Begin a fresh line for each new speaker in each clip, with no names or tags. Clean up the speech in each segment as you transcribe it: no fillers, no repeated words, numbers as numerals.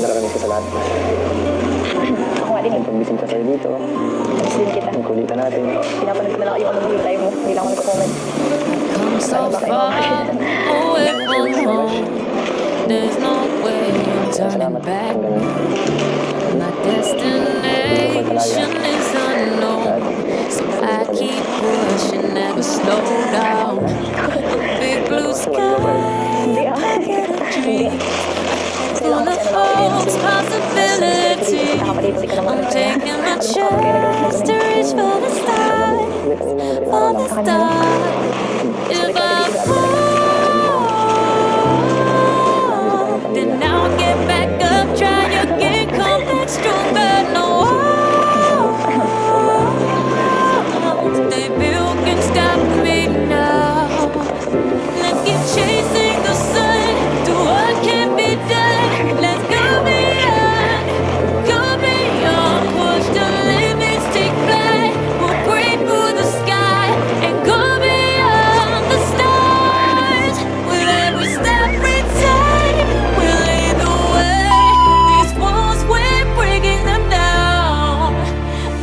Nakakamiss ko sa lahat.
Ako nga din eh.
Pag-bising ka sa'yo dito.
Miss din kita.
Ang kulitan natin.
Pinapanood ko na lang yung anong reply mo. Hindi lang ako nagko-comment.
Come so far away from home. There's no way I'm turning back. My destination is unknown, so I keep pushing, never slow down. Big blue sky,
Hindi ah.
I get a
Hindi.
dream. Full of hopes, possibility. I'm taking my chance to reach for the stars, for the stars. If I fall, then I'll get back up, try again, come back stronger. No, baby, you can stop me now. Let's keep chasing the sun to what can't be done. Let's go beyond, push the limits, take flight. We'll break through the sky and go beyond the stars. With every step we take, we'll lead the way. These walls, we're breaking them down,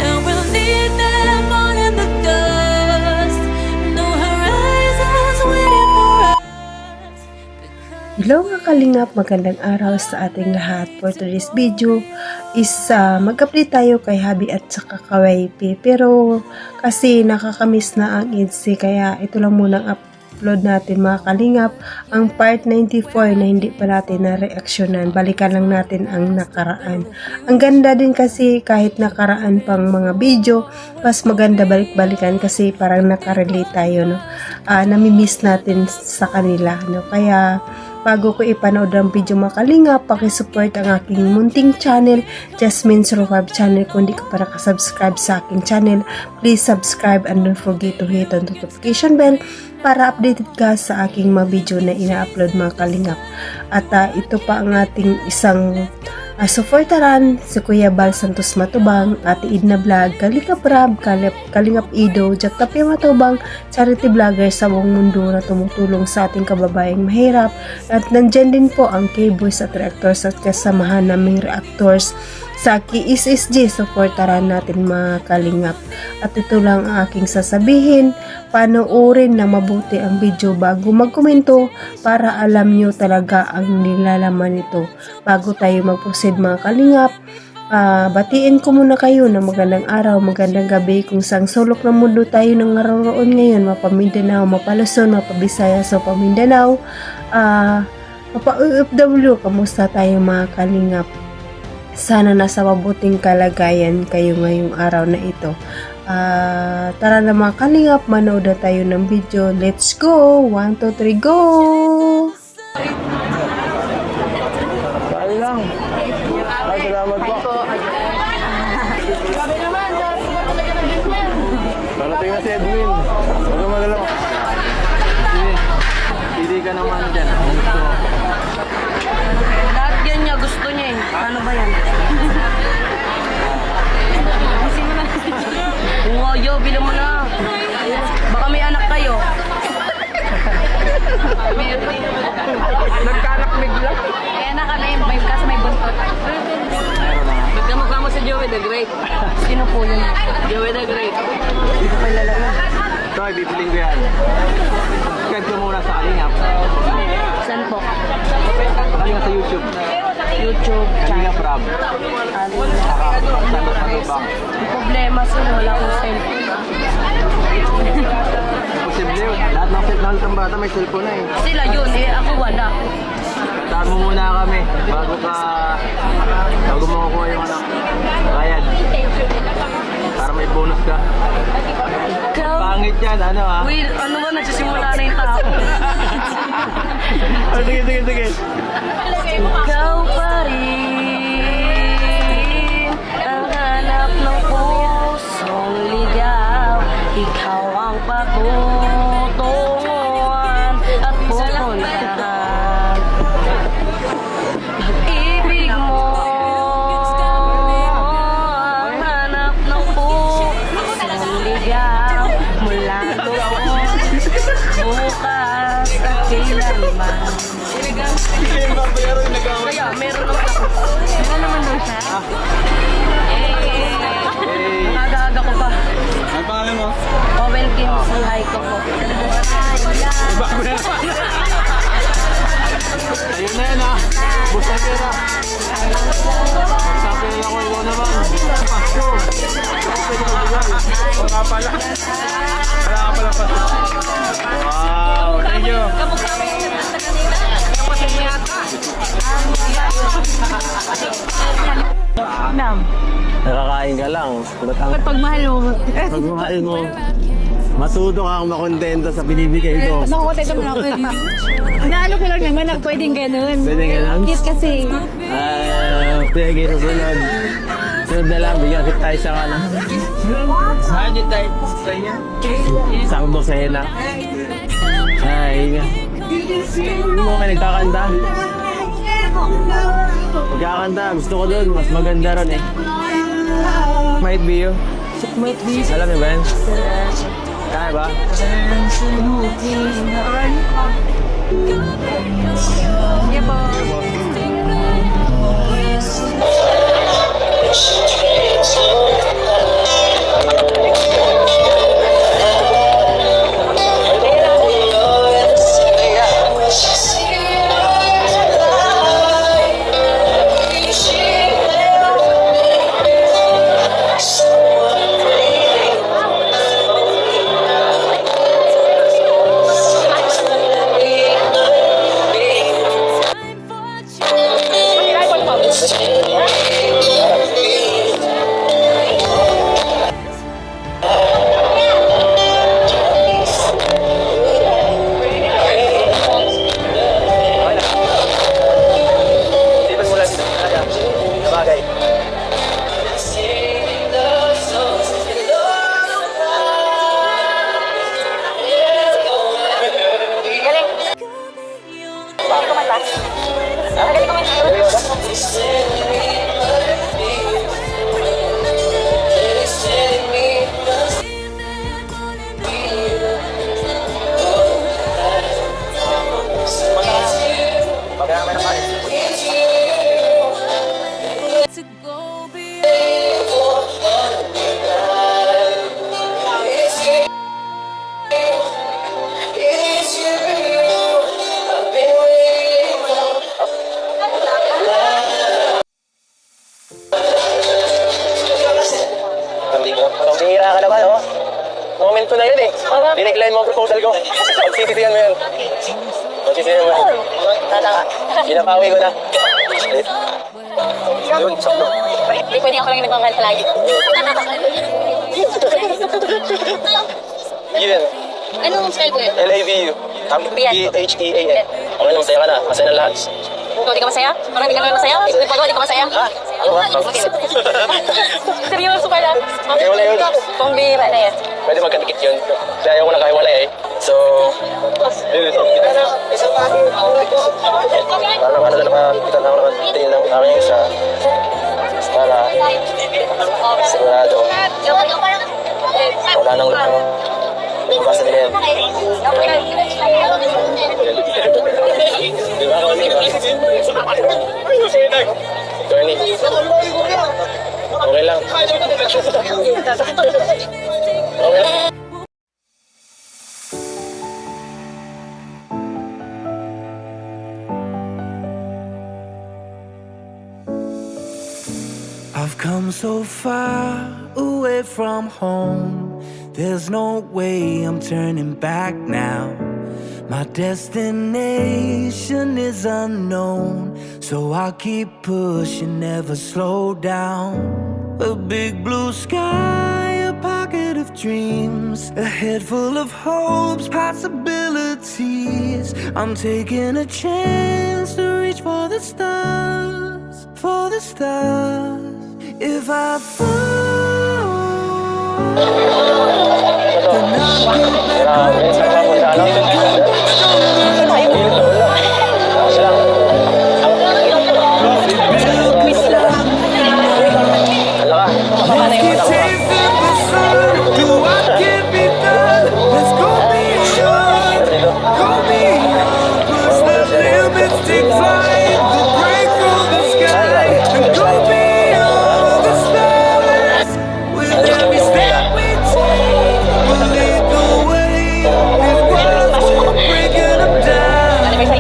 and we'll leave them all in the dust. No horizons waiting for us.
Hello mga kalingap, magandang araw sa ating lahat. For today's video is mag-update tayo kay Habi at saka Kawaipi. Pero kasi nakakamiss na ang EDC, kaya ito lang muna ang upload natin mga kalingap. Ang part 94 na hindi pa natin na reaksyonan. Balikan lang natin ang nakaraan. Ang ganda din kasi kahit nakaraan pang mga video, mas maganda balik-balikan kasi parang nakarelate tayo, no? Namimiss natin sa kanila, no? Kaya bago ko ipanood ang video mga kalingap, pakisupport ang aking munting channel, Jasmine's Revab channel. Kung di ka pa nakasubscribe sa aking channel, please subscribe and don't forget to hit on notification bell para updated ka sa aking mga video na ina-upload mga kalingap. At ito pa ang ating isang supportaran, si Kuya Bal Santos Matubang, Ate Idna Vlog, Kalingap Rab, Kalingap Ido, Jack Tapia Matubang, charity vlogger sa buong mundo na tumutulong sa ating kababayang mahirap. At nandyan din po ang K-Boys at Reactors at kasamahan naming reactors sa KSSG, supportaran natin mga kalingap. At ito lang ang aking sasabihin, panoorin na mabuti ang video bago magkomento para alam nyo talaga ang nilalaman nito. Bago tayo mag-proceed mga kalingap, batiin ko muna kayo na magandang araw, magandang gabi kung sang sulok ng mundo tayo nang naroon ngayon, mapa Mindanao, mapa Luzon, mapa Visayas, mapa Mindanao, mapa OFW, kamusta tayo mga kalingap? Sana nasa mabuting kalagayan kayo ngayong araw na ito. Tara na mga kalingap, manood na tayo ng video. Let's go! 1, 2, 3, go!
Kaya lang. Ay, salamat po. Parating na si Edwin. Huwag kang magalaw. Hindi ka naman dyan. Gusto mo.
Lahat yan niya, gusto niya eh. Ano ba yan? Yo, bilang mo na. Baka may anak kayo.
Nagkanak bigla.
Kaya na kami, may kasi may buntot. Magkamukha mo si Joey the Great. Sino po yun? Joey the Great.
Dito pa ilalagay. Ito ay bibiling ko yan. Subscribe ko muna sa Kalingap.
Saan po?
Kalingap sa YouTube.
YouTube channel.
Kalingap Rab. Santos Matubang.
Ang problema sila, wala akong cellphone.
Posible yun. Lahat ng bata may cellphone na eh.
Sila yun eh, ako wala.
Tama mo muna kami bago mo kukuha yung anak. Bayad. Para may bonus ka. Pangit yan, ano ha?
Will, ano ba, nagsisimula na yung tao?
Oh, sige.
Ikaw pa rin ang hanap ng pusong ligaw. Ikaw ang patutunguhan at pupuntahan. Pag-ibig mo ang hanap ng pusong ligaw. Mula doon bukas at kailanman.
Ubus na pera. Sa pera ko, ikaw naman. Pasko. Wala pala. Wala ka pala pasko. Wow, thank you. Nakakain ka lang.
Pagmahal mo.
Pagmahal mo. Matuto kang makontento sa binibigay ko.
Nakukontento mo ako. Naano ko lang naman na pwedeng ganun.
Pwede ganun?
Cute kasi.
Sige, susunod. Sunod na lang, bigyan kita tayo sa kanan. Saan yung tayo sa inyo? Isang dosena. Ay, nga. Hindi mo kayo nagkakanta? Magkakanta, gusto ko doon. Mas maganda ron eh. Might be you. Alam niyo ba yan? Kaya ba?
Sige po.
To go beyond.
Pambihira ka naman, oh. Moment ko na yun eh. Dinecline mo ang proposal ko. Pagsisisihan mo yun. Pagsisisihan mo yun. Pinapawi ko na. Yun, sakto.
Hindi pwede ako lang nagmamahal palagi.
Yun.
Anong spell ko yun?
L-A-V-U. P-H-E-A-N. Okay lang, masaya ka na. Masaya na lahat.
Ikaw, di ka masaya? Parang di ka naman masaya? Pagawa, di ka masaya?
Ha? Ano ba?
Seryoso pala.
Okay, wala yun.
Pambira na yan.
Pwede magkadikit yun. Kasi ayaw ko na kahiwalay eh. So, yun. Parang ano na nakakita na ako nakatingin ng aking isa. Para sigurado. Wala nang ano. Basta nila yan. Di ba ako nila? Tony. Okay lang. Okay lang.
I've come so far away from home. There's no way I'm turning back now. My destination is unknown, so I'll keep pushing, never slow down. A big blue sky, a pocket of dreams, a head full of hopes, possibilities. I'm taking a chance to reach for the stars, for the stars. If I fall, then I'll get back up, try again, come back stronger. Build beside me now. Let's get tasted the sun, do what can be done. Let's go beyond, push the limits, take flight, we'll break through the sky and go beyond the stars. With every step we take, we'll lead the way. These walls, we're breaking them down.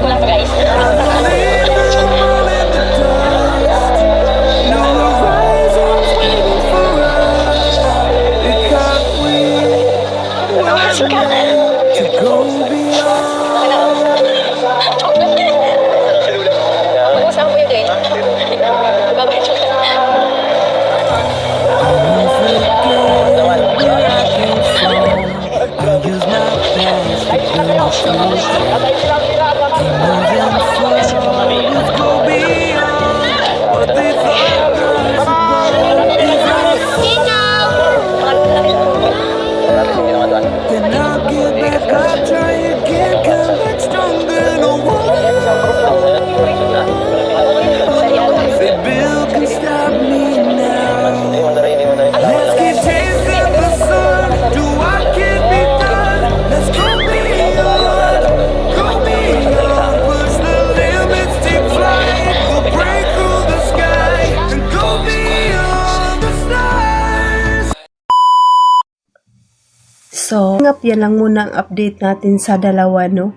Kalingap, yan lang muna ang update natin sa dalawa, no?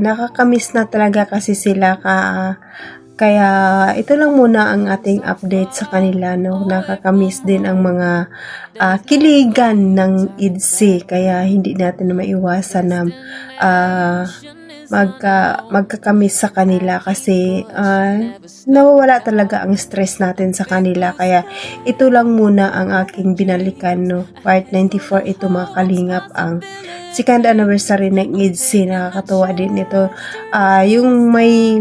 Nakakamiss na talaga kasi sila kaya ito lang muna ang ating update sa kanila, no? Nakakamiss din ang mga kiligan ng IDC, kaya hindi natin maiwasan na magkakamiss sa kanila kasi nawawala talaga ang stress natin sa kanila. Kaya ito lang muna ang aking binalikan, no? Part 94 ito, mga kalingap, ang second anniversary ng IDC. Nakakatuwa din ito. Yung may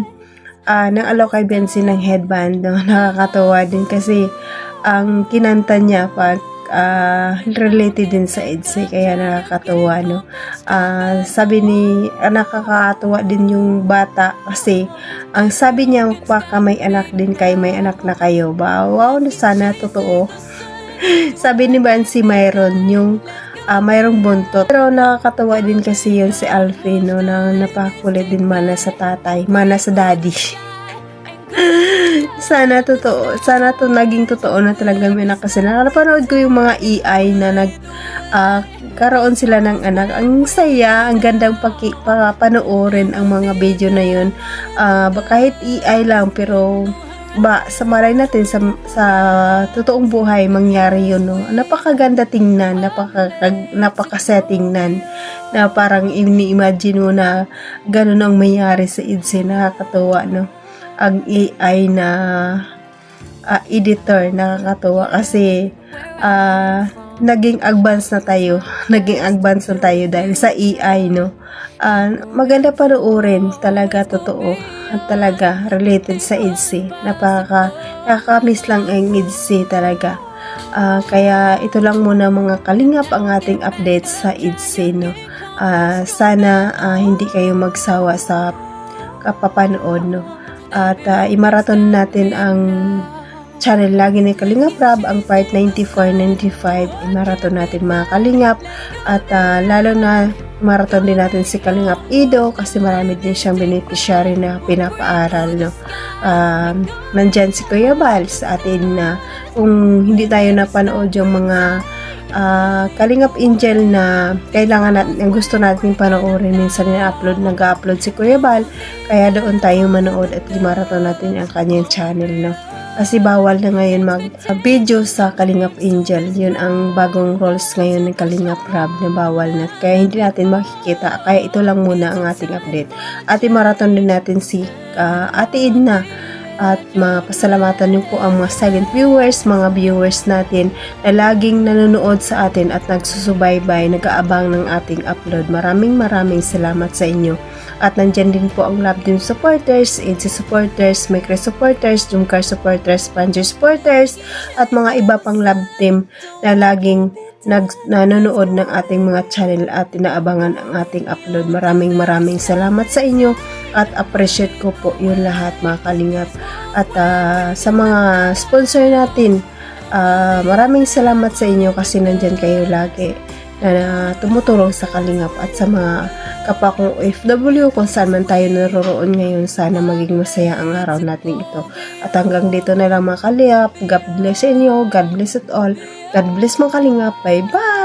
nang-alok kay Benzi ng headband, no? Nakakatuwa din kasi ang kinanta niya pag related din sa EDSA, kaya nakakatuwa, no? Sabi ni nakakatuwa din yung bata kasi ang sabi niya, baka may anak din kayo, may anak na kayo ba? Wow, sana totoo. Sabi ni Benzi mayroon yung mayroong buntot. Pero nakakatawa din kasi yun si Alfie, no, na napakulit din mana sa tatay, mana sa daddy. Sana totoo. Sana to naging totoo na talaga may anak, kasi napanood ko yung mga EI na karoon sila ng anak. Ang saya, ang gandang panoorin ang mga video na yun. Kahit EI lang, pero sa malay natin sa totoong buhay mangyari yun, no? Napakaganda tingnan, napakasetingnan, na parang ini-imagine mo na ganun ang mayari sa IDC. Nakakatuwa, no? Ang AI na editor, nakakatuwa kasi naging advance na tayo dahil sa AI, no? Maganda panoorin, talaga totoo at talaga related sa IDC. Nakakamiss lang ang IDC talaga. Kaya ito lang muna, mga kalingap, ang ating update sa IDC, no? Sana hindi kayo magsawa sa kapapanood, no? At i-marathon natin ang channel lagi ni Kalingap Rab, ang part 94, 95, i-marathon natin, mga kalingap. At lalo na marathon din natin si Kalingap Ido kasi marami din siyang beneficiary na pinapaaral, no? Nandyan si Kuya Bal sa atin na kung hindi tayo napanood yung mga Kalingap Angel na kailangan natin, ang gusto natin panoorin, minsan nag-upload si Kuya Bal, kaya doon tayo manood at i-marathon natin ang kanyang channel, no? Kasi bawal na ngayon mag-video sa Kalingap Angel. Yun ang bagong rules ngayon ng Kalingap Rab, na bawal na, kaya hindi natin makikita. Kaya ito lang muna ang ating update. At i-marathon din natin si Ate Edna. At mapasalamatan niyo po ang mga silent viewers, mga viewers natin na laging nanonood sa atin at nagsusubaybay, nag-aabang ng ating upload. Maraming salamat sa inyo. At nandyan din po ang Love Team supporters, EDC supporters, Micro supporters, Jumcar supporters, Panjer supporters, at mga iba pang Love Team na laging nanonood ng ating mga channel at inaabangan ang ating upload. Maraming salamat sa inyo at appreciate ko po yun lahat, mga kalingap. At sa mga sponsor natin, maraming salamat sa inyo kasi nandyan kayo lagi na tumutulong sa Kalingap. At sa mga kapwa kong OFW, kung saan man tayo naroroon ngayon, sana maging masaya ang araw natin ito. At hanggang dito na lang, mga kalingap. God bless inyo, God bless it all, God bless, mga kalingap. Bye bye.